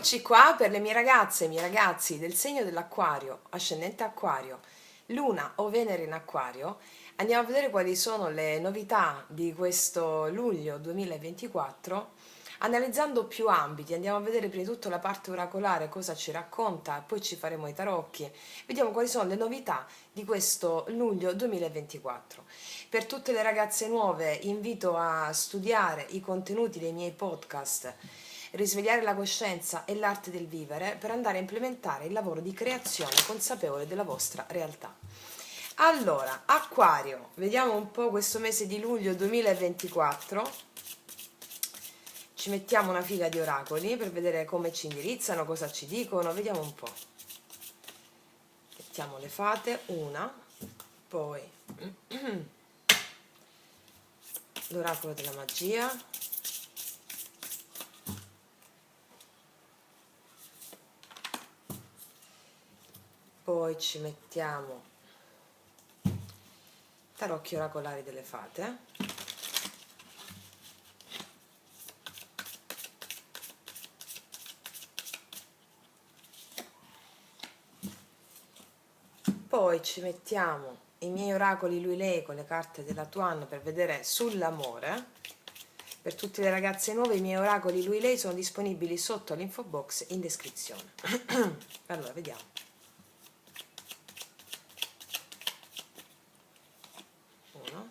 Eccoci qua per le mie ragazze e i miei ragazzi del segno dell'Acquario, ascendente Acquario, Luna o Venere in Acquario. Andiamo a vedere quali sono le novità di questo luglio 2024, analizzando più ambiti. Andiamo a vedere prima di tutto la parte oracolare, cosa ci racconta, poi ci faremo i tarocchi. Vediamo quali sono le novità di questo luglio 2024. Per tutte le ragazze nuove invito a studiare i contenuti dei miei podcast Risvegliare la coscienza e l'arte del vivere per andare a implementare il lavoro di creazione consapevole della vostra realtà. Allora, Acquario, vediamo un po' questo mese di luglio 2024. Ci mettiamo una fila di oracoli per vedere come ci indirizzano, cosa ci dicono, vediamo un po'. Mettiamo le fate, una, poi l'oracolo della magia, poi ci mettiamo tarocchi oracolari delle fate, poi ci mettiamo i miei oracoli lui-lei con le carte della Tuan per vedere sull'amore. Per tutte le ragazze nuove i miei oracoli lui-lei sono disponibili sotto all'info box in descrizione. Allora, vediamo. Uno,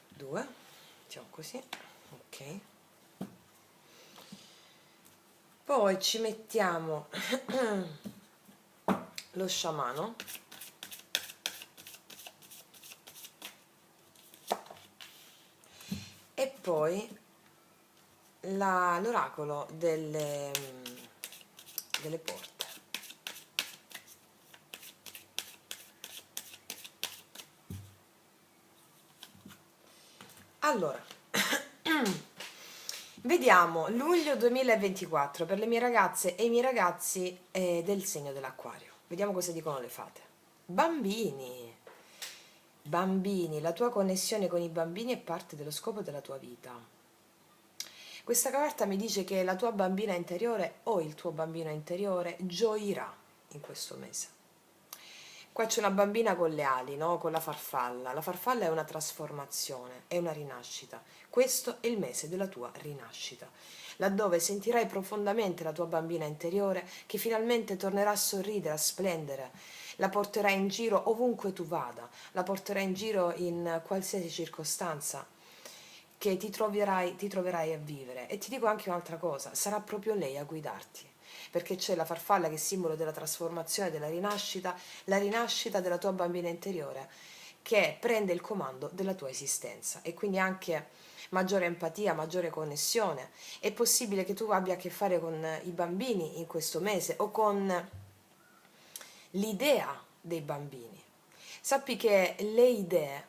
due, mettiamo così, ok. Poi ci mettiamo lo sciamano, e poi l'oracolo delle porte. Allora, vediamo luglio 2024 per le mie ragazze e i miei ragazzi del segno dell'Acquario. Vediamo cosa dicono le fate. Bambini, bambini, la tua connessione con i bambini è parte dello scopo della tua vita. Questa carta mi dice che la tua bambina interiore o il tuo bambino interiore gioirà in questo mese. Qua c'è una bambina con le ali, no? Con la farfalla. La farfalla è una trasformazione, è una rinascita. Questo è il mese della tua rinascita, laddove sentirai profondamente la tua bambina interiore che finalmente tornerà a sorridere, a splendere. La porterai in giro ovunque tu vada, la porterai in giro in qualsiasi circostanza che ti troverai a vivere. E ti dico anche un'altra cosa, sarà proprio lei a guidarti, perché c'è la farfalla che è simbolo della trasformazione, della rinascita, la rinascita della tua bambina interiore che prende il comando della tua esistenza, e quindi anche maggiore empatia, maggiore connessione. È possibile che tu abbia a che fare con i bambini in questo mese o con l'idea dei bambini. Sappi che le idee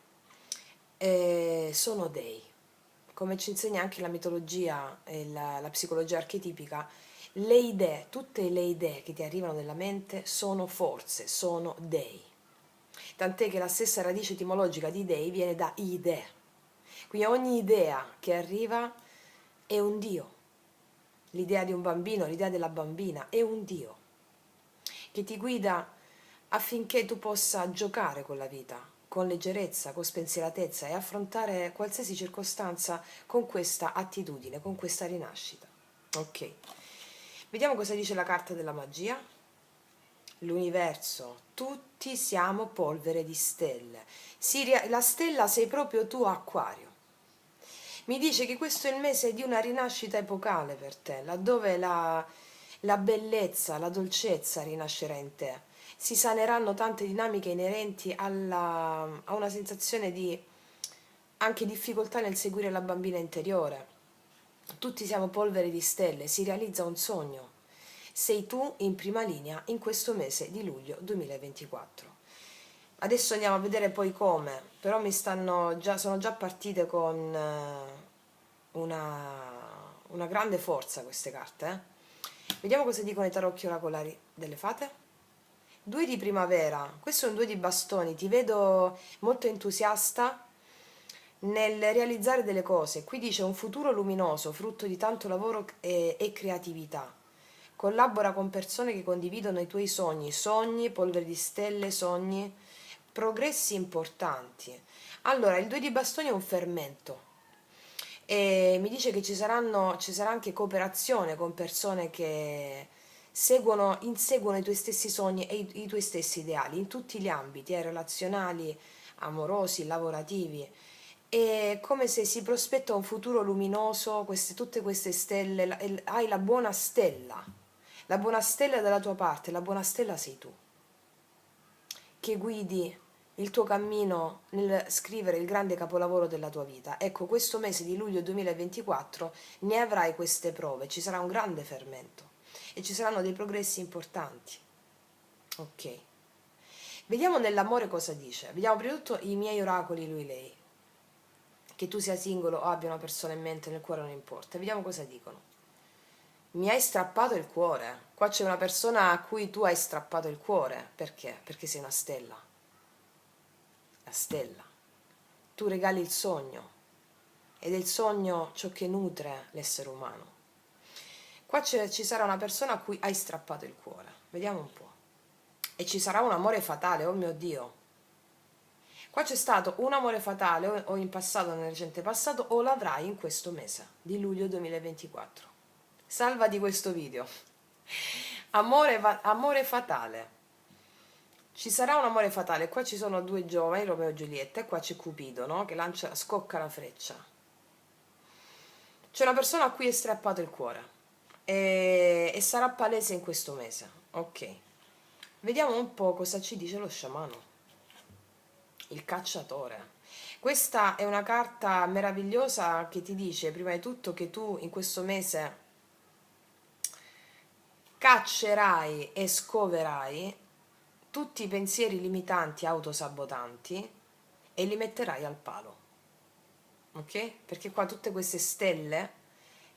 sono dei, come ci insegna anche la mitologia e la psicologia archetipica. Le idee, tutte le idee che ti arrivano nella mente sono forze, sono dei. Tant'è che la stessa radice etimologica di dei viene da idee. Quindi ogni idea che arriva è un Dio. L'idea di un bambino, l'idea della bambina è un Dio che ti guida affinché tu possa giocare con la vita, con leggerezza, con spensieratezza, e affrontare qualsiasi circostanza con questa attitudine, con questa rinascita. Ok, vediamo cosa dice la carta della magia. L'universo, tutti siamo polvere di stelle. La stella sei proprio tu, Acquario. Mi dice che questo è il mese di una rinascita epocale per te, laddove la bellezza, la dolcezza rinascerà in te. Si saneranno tante dinamiche inerenti a una sensazione di anche difficoltà nel seguire la bambina interiore. Tutti siamo polvere di stelle, si realizza un sogno. Sei tu in prima linea in questo mese di luglio 2024. Adesso andiamo a vedere poi come, però sono già partite con una grande forza queste carte. Vediamo cosa dicono i tarocchi oracolari delle fate. 2 di primavera, questo è un 2 di bastoni, ti vedo molto entusiasta nel realizzare delle cose. Qui dice un futuro luminoso, frutto di tanto lavoro e creatività. Collabora con persone che condividono i tuoi sogni, sogni, polvere di stelle, sogni, progressi importanti. Allora, il 2 di bastoni è un fermento e mi dice che ci sarà anche cooperazione con persone che inseguono i tuoi stessi sogni e i tuoi stessi ideali in tutti gli ambiti, relazionali, amorosi, lavorativi. È come se si prospetta un futuro luminoso, tutte queste stelle, hai la buona stella dalla tua parte, la buona stella sei tu, che guidi il tuo cammino nel scrivere il grande capolavoro della tua vita. Ecco, questo mese di luglio 2024 ne avrai queste prove, ci sarà un grande fermento e ci saranno dei progressi importanti. Ok. Vediamo nell'amore cosa dice. Vediamo prima di tutto i miei oracoli, lui, lei. Che tu sia singolo o abbia una persona in mente, nel cuore non importa. Vediamo cosa dicono. Mi hai strappato il cuore. Qua c'è una persona a cui tu hai strappato il cuore. Perché? Perché sei una stella. La stella. Tu regali il sogno. Ed è il sogno ciò che nutre l'essere umano. Qua ci sarà una persona a cui hai strappato il cuore. Vediamo un po'. E ci sarà un amore fatale, oh mio Dio. Qua c'è stato un amore fatale o in passato, nel recente passato, o l'avrai in questo mese di luglio 2024. Salva di questo video. Amore fatale. Ci sarà un amore fatale. Qua ci sono due giovani, Romeo e Giulietta, e qua c'è Cupido, no? Che scocca la freccia. C'è una persona a cui è strappato il cuore e sarà palese in questo mese. Ok. Vediamo un po' cosa ci dice lo sciamano. Il cacciatore. Questa è una carta meravigliosa che ti dice prima di tutto che tu in questo mese caccerai e scoverai tutti i pensieri limitanti, autosabotanti e li metterai al palo. Ok? Perché qua tutte queste stelle,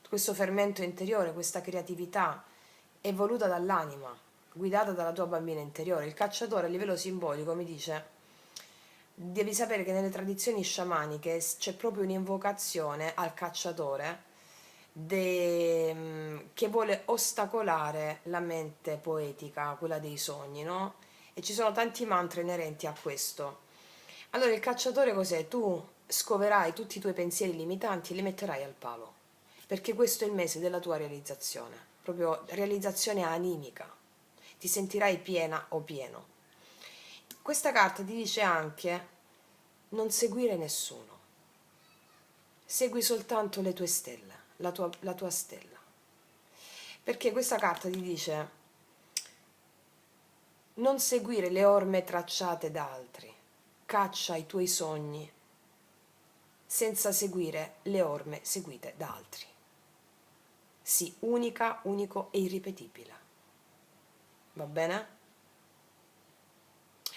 questo fermento interiore, questa creatività è voluta dall'anima, guidata dalla tua bambina interiore. Il cacciatore a livello simbolico mi dice: devi sapere che nelle tradizioni sciamaniche c'è proprio un'invocazione al cacciatore che vuole ostacolare la mente poetica, quella dei sogni, no? E ci sono tanti mantra inerenti a questo. Allora il cacciatore cos'è? Tu scoverai tutti i tuoi pensieri limitanti e li metterai al palo, perché questo è il mese della tua realizzazione, proprio realizzazione animica. Ti sentirai piena o pieno. Questa carta ti dice anche non seguire nessuno, segui soltanto le tue stelle, la tua stella. Perché questa carta ti dice non seguire le orme tracciate da altri, caccia i tuoi sogni senza seguire le orme seguite da altri. Sii unica, unico e irripetibile. Va bene?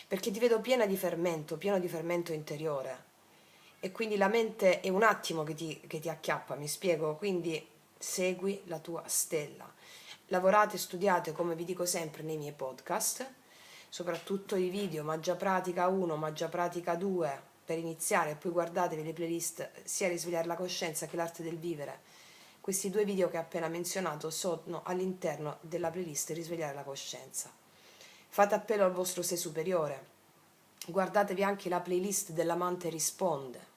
Perché ti vedo pieno di fermento interiore. E quindi la mente è un attimo che ti acchiappa, mi spiego? Quindi segui la tua stella. Lavorate, studiate, come vi dico sempre nei miei podcast, soprattutto i video Magia Pratica 1, Magia Pratica 2, per iniziare, e poi guardatevi le playlist sia Risvegliare la coscienza che l'arte del vivere. Questi due video che ho appena menzionato sono all'interno della playlist Risvegliare la coscienza. Fate appello al vostro sé superiore. Guardatevi anche la playlist dell'amante risponde.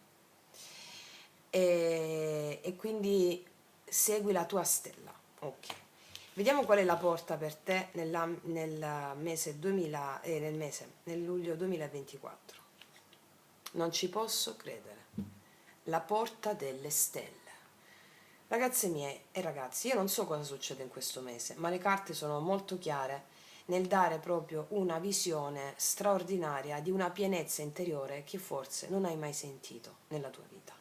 E quindi segui la tua stella. Ok. Vediamo qual è la porta per te nel luglio 2024. Non ci posso credere. La porta delle stelle. Ragazze mie e ragazzi, io non so cosa succede in questo mese, ma le carte sono molto chiare nel dare proprio una visione straordinaria di una pienezza interiore che forse non hai mai sentito nella tua vita.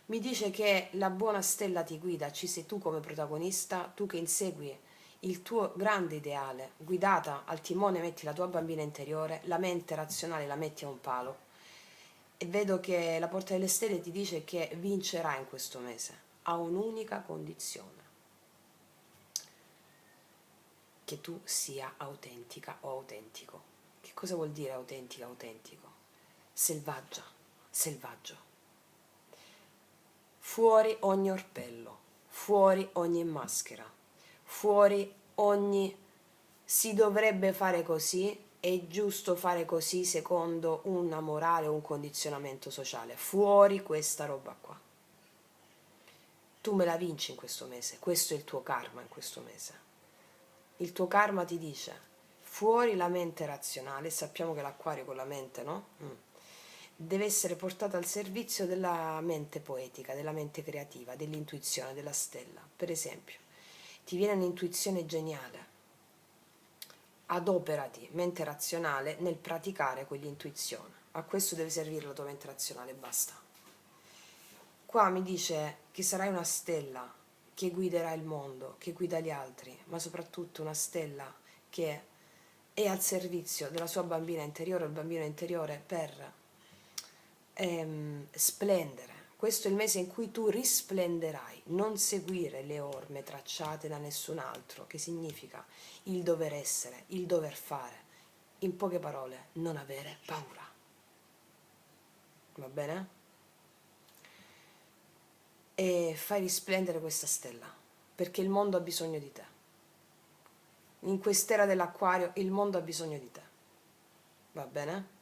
Mi dice che la buona stella ti guida, ci sei tu come protagonista, tu che insegui il tuo grande ideale, guidata al timone metti la tua bambina interiore, la mente razionale la metti a un palo. E vedo che la porta delle stelle ti dice che vincerai in questo mese, a un'unica condizione: che tu sia autentica o autentico. Che cosa vuol dire autentica, autentico? Selvaggia, selvaggio. Fuori ogni orpello, fuori ogni maschera, fuori ogni si dovrebbe fare così, è giusto fare così secondo una morale o un condizionamento sociale. Fuori questa roba qua. Tu me la vinci in questo mese, questo è il tuo karma in questo mese. Il tuo karma ti dice fuori la mente razionale, sappiamo che l'acquario con la mente, no? Deve essere portata al servizio della mente poetica, della mente creativa, dell'intuizione, della stella. Per esempio, ti viene un'intuizione geniale, adoperati, mente razionale, nel praticare quell'intuizione. A questo deve servire la tua mente razionale, basta. Qua mi dice che sarai una stella che guiderà il mondo, che guida gli altri, ma soprattutto una stella che è al servizio della sua bambina interiore o il bambino interiore per splendere. Questo è il mese in cui tu risplenderai, non seguire le orme tracciate da nessun altro, che significa il dover essere, il dover fare. In poche parole, non avere paura. Va bene? E fai risplendere questa stella, perché il mondo ha bisogno di te. In quest'era dell'acquario il mondo ha bisogno di te. Va bene?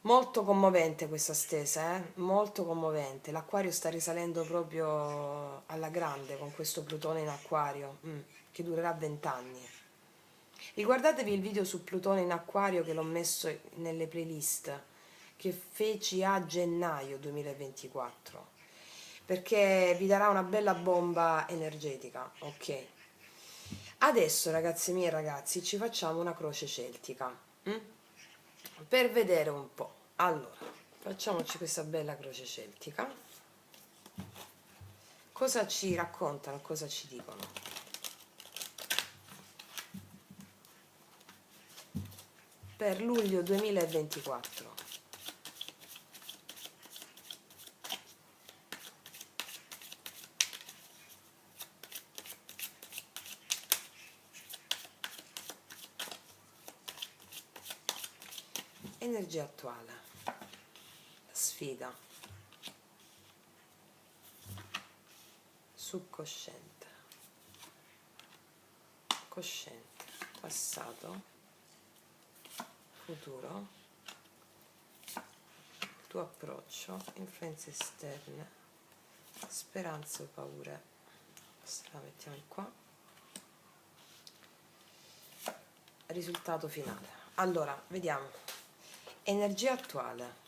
Molto commovente questa stesa, molto commovente. L'acquario sta risalendo proprio alla grande con questo Plutone in acquario, che durerà 20 anni. Riguardatevi il video su Plutone in acquario che l'ho messo nelle playlist che feci a gennaio 2024, perché vi darà una bella bomba energetica, ok? Adesso, ragazzi miei e ragazzi, ci facciamo una croce celtica, per vedere un po'. Allora, facciamoci questa bella croce celtica. Cosa ci raccontano, cosa ci dicono? Per luglio 2024. Energia attuale, la sfida, subconsciente, cosciente, passato, futuro, il tuo approccio, influenze esterne, speranze o paure. Questa la mettiamo qua. Risultato finale. Allora, vediamo. Energia attuale.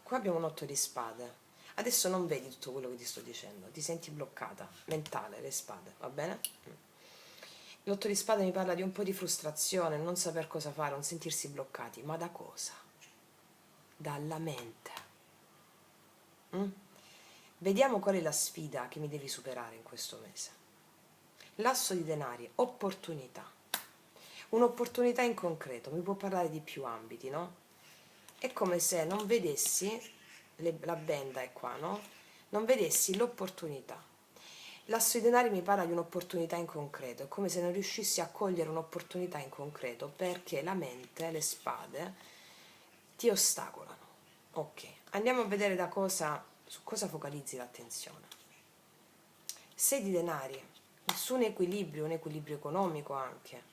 Qua abbiamo un 8 di spade. Adesso non vedi tutto quello che ti sto dicendo, ti senti bloccata, mentale, le spade, va bene? L'8 di spade mi parla di un po' di frustrazione, non saper cosa fare, non sentirsi bloccati, ma da cosa? Dalla mente. Vediamo qual è la sfida che mi devi superare in questo mese. L'asso di denari, opportunità. Un'opportunità in concreto, mi può parlare di più ambiti, no? È come se non vedessi, la benda è qua, no? Non vedessi l'opportunità. L'asso di denari mi parla di un'opportunità in concreto, è come se non riuscissi a cogliere un'opportunità in concreto perché la mente, le spade, ti ostacolano. Ok, andiamo a vedere su cosa focalizzi l'attenzione. 6 di denari, su un equilibrio economico anche.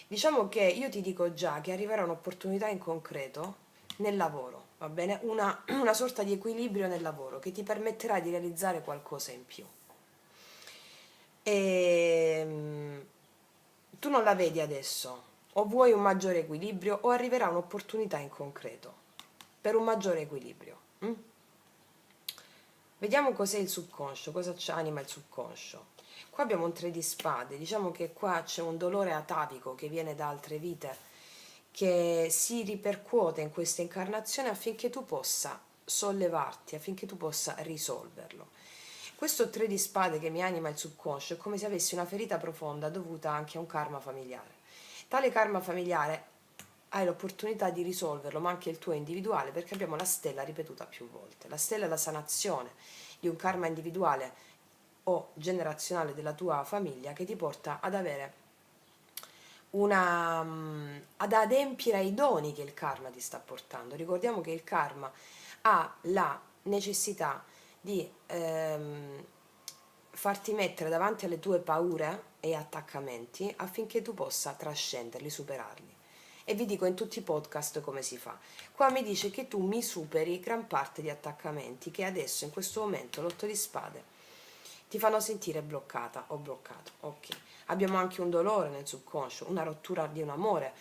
Diciamo che io ti dico già che arriverà un'opportunità in concreto nel lavoro, va bene? Una sorta di equilibrio nel lavoro che ti permetterà di realizzare qualcosa in più. Tu non la vedi adesso, o vuoi un maggiore equilibrio o arriverà un'opportunità in concreto per un maggiore equilibrio. Vediamo cos'è il subconscio, cosa ci anima il subconscio. Qua abbiamo un 3 di spade, diciamo che qua c'è un dolore atavico che viene da altre vite, che si ripercuote in questa incarnazione affinché tu possa sollevarti, affinché tu possa risolverlo. Questo 3 di spade che mi anima il subconscio è come se avessi una ferita profonda dovuta anche a un karma familiare. Tale karma familiare hai l'opportunità di risolverlo, ma anche il tuo individuale, perché abbiamo la stella ripetuta più volte. La stella è la sanazione di un karma individuale o generazionale della tua famiglia che ti porta ad avere ad adempiere ai doni che il karma ti sta portando. Ricordiamo che il karma ha la necessità di farti mettere davanti alle tue paure e attaccamenti affinché tu possa trascenderli, superarli. E vi dico in tutti i podcast come si fa. Qua mi dice che tu mi superi gran parte di attaccamenti che adesso in questo momento l'otto di spade ti fanno sentire bloccata o bloccato. Ok. Abbiamo anche un dolore nel subconscio, una rottura di un amore,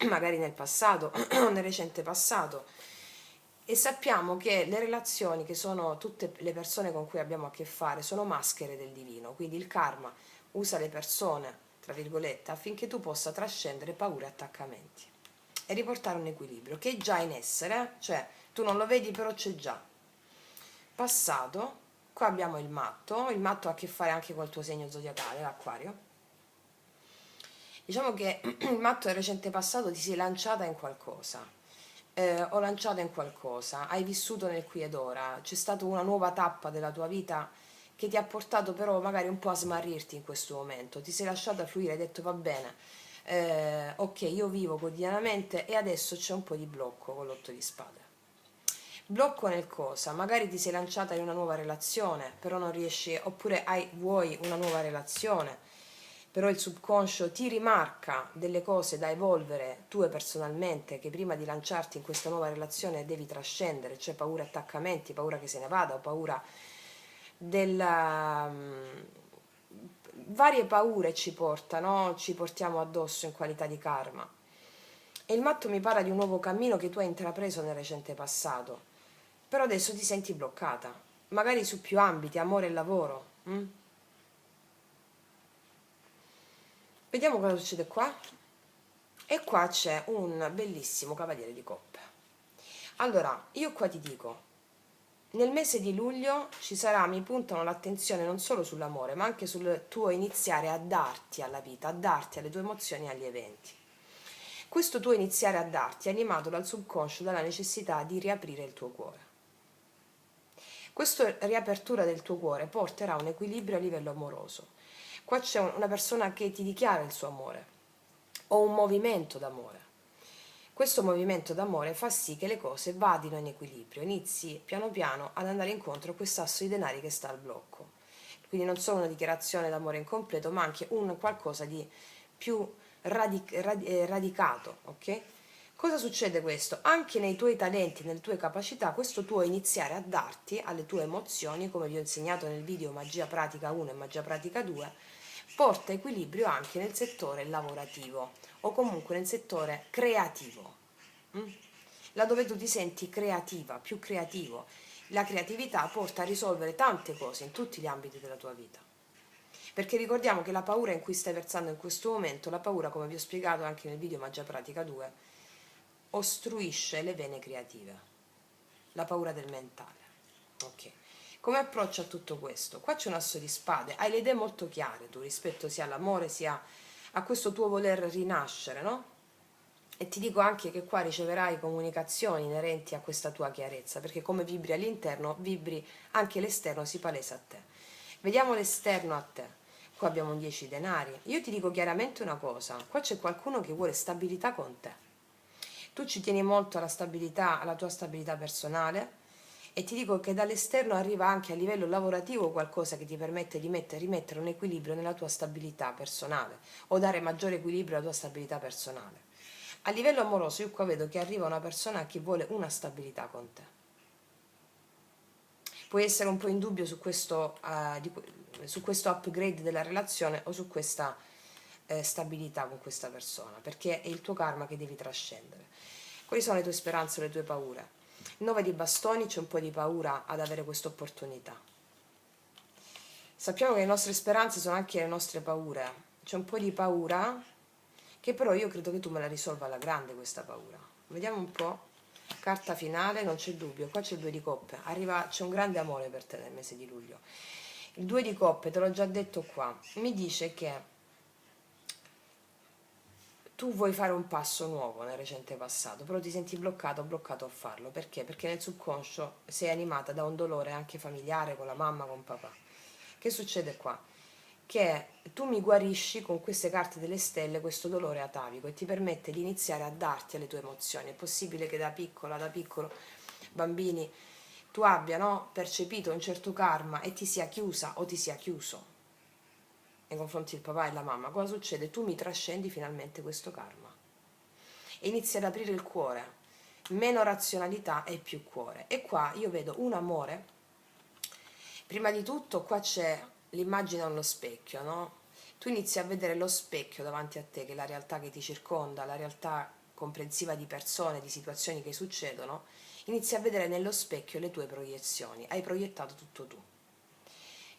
magari nel passato o nel recente passato. E sappiamo che le relazioni, che sono tutte le persone con cui abbiamo a che fare, sono maschere del divino, quindi il karma usa le persone, tra virgolette, affinché tu possa trascendere paure e attaccamenti e riportare un equilibrio che è già in essere, cioè tu non lo vedi però c'è già. Passato, qua abbiamo il matto ha a che fare anche col tuo segno zodiacale, l'Acquario. Diciamo che il matto nel recente passato ti sei lanciata in qualcosa, o lanciata in qualcosa, hai vissuto nel qui ed ora, c'è stata una nuova tappa della tua vita che ti ha portato però magari un po' a smarrirti in questo momento, ti sei lasciata fluire, hai detto va bene, ok, io vivo quotidianamente e adesso c'è un po' di blocco con l'otto di spade. Blocco nel cosa? Magari ti sei lanciata in una nuova relazione, però non riesci, oppure vuoi una nuova relazione, però il subconscio ti rimarca delle cose da evolvere tue personalmente che prima di lanciarti in questa nuova relazione devi trascendere, cioè paura e attaccamenti, paura che se ne vada o paura della... varie paure ci portano, ci portiamo addosso in qualità di karma. E il matto mi parla di un nuovo cammino che tu hai intrapreso nel recente passato, però adesso ti senti bloccata, magari su più ambiti, amore e lavoro. Vediamo cosa succede qua. E qua c'è un bellissimo cavaliere di coppe. Allora, io qua ti dico, nel mese di luglio ci sarà, mi puntano l'attenzione non solo sull'amore, ma anche sul tuo iniziare a darti alla vita, a darti alle tue emozioni e agli eventi. Questo tuo iniziare a darti è animato dal subconscio, dalla necessità di riaprire il tuo cuore. Questa riapertura del tuo cuore porterà un equilibrio a livello amoroso. Qua c'è una persona che ti dichiara il suo amore, o un movimento d'amore. Questo movimento d'amore fa sì che le cose vadino in equilibrio, inizi piano piano ad andare incontro a quest'asso di denari che sta al blocco. Quindi non solo una dichiarazione d'amore incompleto, ma anche un qualcosa di più radicato, ok? Cosa succede questo? Anche nei tuoi talenti, nelle tue capacità, questo tuo iniziare a darti alle tue emozioni, come vi ho insegnato nel video Magia Pratica 1 e Magia Pratica 2, porta equilibrio anche nel settore lavorativo o comunque nel settore creativo, là dove tu ti senti creativa, più creativo. La creatività porta a risolvere tante cose in tutti gli ambiti della tua vita. Perché ricordiamo che la paura in cui stai versando in questo momento, la paura, come vi ho spiegato anche nel video Magia Pratica 2, ostruisce le vene creative, la paura del mentale. Ok. Come approccio a tutto questo? Qua c'è un asso di spade, hai le idee molto chiare tu rispetto sia all'amore sia a questo tuo voler rinascere, no? E ti dico anche che qua riceverai comunicazioni inerenti a questa tua chiarezza, perché come vibri all'interno, vibri anche l'esterno, si palesa a te. Vediamo l'esterno a te. Qua abbiamo un 10 denari. Io ti dico chiaramente una cosa, qua c'è qualcuno che vuole stabilità con te. Tu ci tieni molto alla stabilità, alla tua stabilità personale, e ti dico che dall'esterno arriva anche a livello lavorativo qualcosa che ti permette di rimettere un equilibrio nella tua stabilità personale o dare maggiore equilibrio alla tua stabilità personale. A livello amoroso io qua vedo che arriva una persona che vuole una stabilità con te. Puoi essere un po' in dubbio su questo upgrade della relazione o su questa stabilità con questa persona, perché è il tuo karma che devi trascendere. Quali sono le tue speranze o le tue paure? 9 di bastoni, c'è un po' di paura ad avere questa opportunità. Sappiamo che le nostre speranze sono anche le nostre paure, c'è un po' di paura che però io credo che tu me la risolva alla grande questa paura. Vediamo un po'. Carta finale, non c'è dubbio, qua c'è il 2 di coppe, c'è un grande amore per te nel mese di luglio. Il 2 di coppe, te l'ho già detto qua, mi dice che tu vuoi fare un passo nuovo nel recente passato, però ti senti bloccato a farlo. Perché? Perché nel subconscio sei animata da un dolore anche familiare con la mamma, con papà. Che succede qua? che tu mi guarisci con queste carte delle stelle questo dolore atavico e ti permette di iniziare a darti alle tue emozioni. È possibile che da piccola, da piccolo, bambini, tu abbia, no, percepito un certo karma e ti sia chiusa o ti sia chiuso nei confronti del papà e la mamma. Cosa succede? Tu mi trascendi finalmente questo karma e inizi ad aprire il cuore, meno razionalità e più cuore. E qua io vedo un amore. Prima di tutto qua c'è l'immagine allo specchio, no? Tu inizi a vedere lo specchio davanti a te, che è la realtà che ti circonda, la realtà comprensiva di persone, di situazioni che succedono, inizi a vedere nello specchio le tue proiezioni, hai proiettato tutto tu.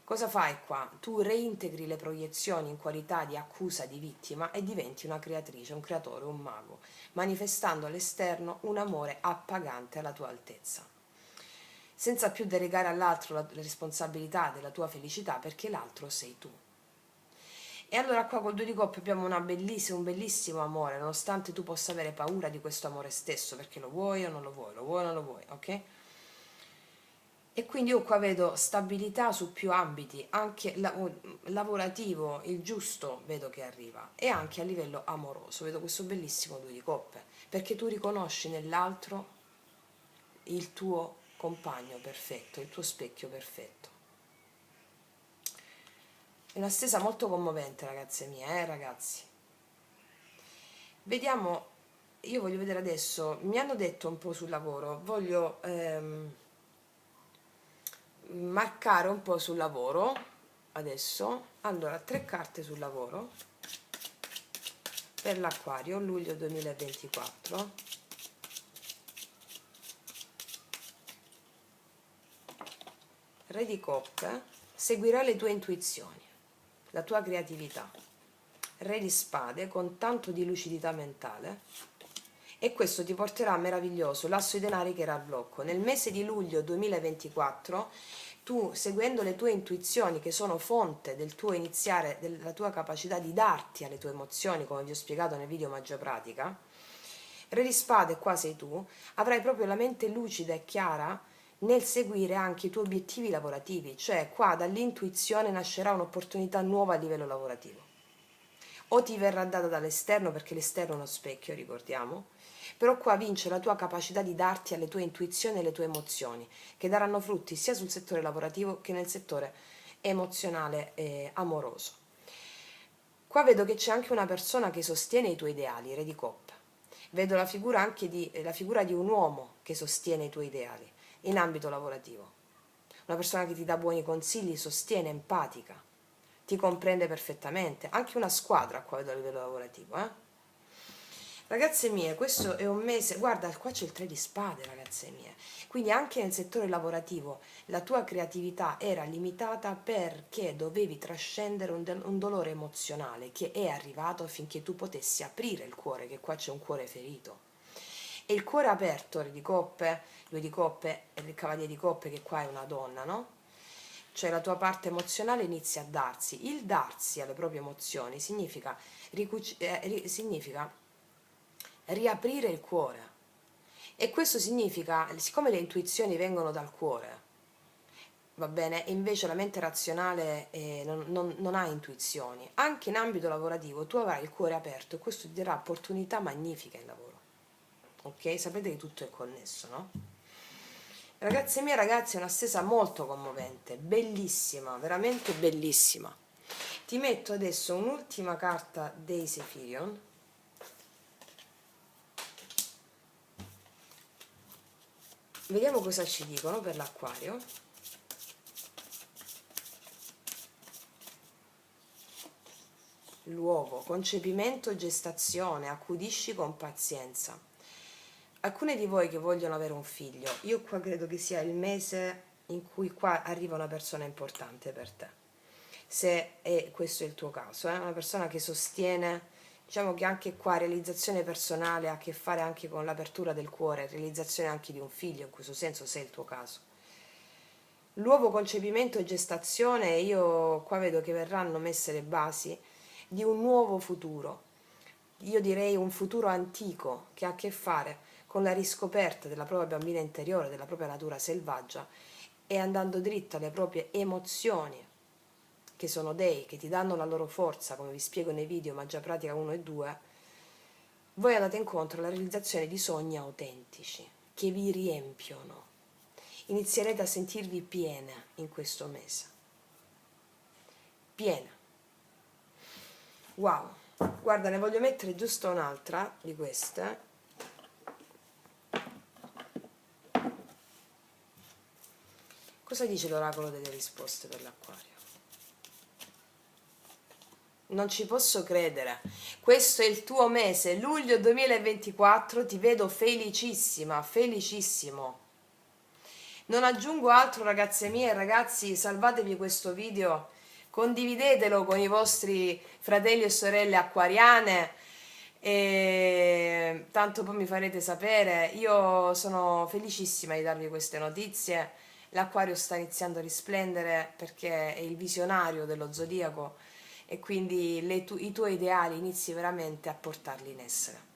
Cosa fai qua? Tu reintegri le proiezioni in qualità di accusa di vittima e diventi una creatrice, un creatore, un mago, manifestando all'esterno un amore appagante alla tua altezza, senza più delegare all'altro la responsabilità della tua felicità, perché l'altro sei tu. E allora qua col 2 di coppie abbiamo un bellissimo amore, nonostante tu possa avere paura di questo amore stesso, perché lo vuoi o non lo vuoi, lo vuoi o non lo vuoi, ok? E quindi io qua vedo stabilità su più ambiti, anche lavorativo, il giusto vedo che arriva, e anche a livello amoroso, vedo questo bellissimo 2 di coppe, perché tu riconosci nell'altro il tuo compagno perfetto, il tuo specchio perfetto. È una stesa molto commovente, ragazze mie, ragazzi. Vediamo, io voglio vedere adesso, mi hanno detto un po' sul lavoro, voglio marcare un po' sul lavoro adesso. Allora, 3 carte sul lavoro per l'Acquario, luglio 2024. Re di coppe, seguirai le tue intuizioni, la tua creatività. Re di spade, con tanto di lucidità mentale, e questo ti porterà a meraviglioso l'asso di denari che era al blocco. Nel mese di luglio 2024 tu, seguendo le tue intuizioni, che sono fonte del tuo iniziare, della tua capacità di darti alle tue emozioni, come vi ho spiegato nel video Magia Pratica, Re di spade, qua sei tu, avrai proprio la mente lucida e chiara nel seguire anche i tuoi obiettivi lavorativi, cioè qua dall'intuizione nascerà un'opportunità nuova a livello lavorativo. O ti verrà data dall'esterno, perché l'esterno è uno specchio, ricordiamo, però qua vince la tua capacità di darti alle tue intuizioni e alle tue emozioni, che daranno frutti sia sul settore lavorativo che nel settore emozionale e amoroso. Qua vedo che c'è anche una persona che sostiene i tuoi ideali, Re di coppe. Vedo la figura anche la figura di un uomo che sostiene i tuoi ideali in ambito lavorativo. Una persona che ti dà buoni consigli, sostiene, empatica, ti comprende perfettamente. Anche una squadra qua vedo a livello lavorativo, Ragazze mie, questo è un mese, guarda, qua c'è il 3 di spade, ragazze mie, quindi anche nel settore lavorativo la tua creatività era limitata perché dovevi trascendere un dolore emozionale che è arrivato affinché tu potessi aprire il cuore, che qua c'è un cuore ferito. E il cuore aperto, Re di coppe, 2 di coppe e il Cavaliere di coppe, che qua è una donna, no? Cioè la tua parte emozionale inizia a darsi. Il darsi alle proprie emozioni significa riaprire il cuore, e questo significa, siccome le intuizioni vengono dal cuore, va bene, e invece la mente razionale non ha intuizioni, anche in ambito lavorativo tu avrai il cuore aperto e questo ti darà opportunità magnifiche in lavoro, ok? Sapete che tutto è connesso, no? Ragazze mie, ragazzi, è una stesa molto commovente, bellissima, veramente bellissima. Ti metto adesso un'ultima carta dei Sefirion. Vediamo cosa ci dicono per l'Acquario. L'uovo, concepimento, gestazione, accudisci con pazienza. Alcune di voi che vogliono avere un figlio, io qua credo che sia il mese in cui qua arriva una persona importante per te. Se questo è il tuo caso, una persona che sostiene, diciamo che anche qua realizzazione personale ha a che fare anche con l'apertura del cuore, realizzazione anche di un figlio, in questo senso se è il tuo caso. L'uovo, concepimento e gestazione, io qua vedo che verranno messe le basi di un nuovo futuro. Io direi un futuro antico che ha a che fare con la riscoperta della propria bambina interiore, della propria natura selvaggia, e andando dritto alle proprie emozioni, che sono dei, che ti danno la loro forza, come vi spiego nei video Magia Pratica 1 e 2, voi andate incontro alla realizzazione di sogni autentici, che vi riempiono. Inizierete a sentirvi piena in questo mese. Piena. Wow. Guarda, ne voglio mettere giusto un'altra di queste. Cosa dice l'oracolo delle risposte per l'Acquario? Non ci posso credere. Questo è il tuo mese, luglio 2024, ti vedo felicissima, felicissimo. Non aggiungo altro, ragazze mie e ragazzi, salvatevi questo video, condividetelo con i vostri fratelli e sorelle acquariane, e tanto poi mi farete sapere. Io sono felicissima di darvi queste notizie. L'Acquario sta iniziando a risplendere perché è il visionario dello zodiaco e quindi i tuoi ideali inizi veramente a portarli in essere.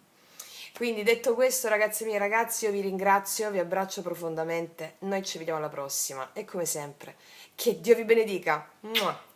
Quindi detto questo, ragazzi miei ragazzi, io vi ringrazio, vi abbraccio profondamente, noi ci vediamo alla prossima e come sempre, che Dio vi benedica. Mua.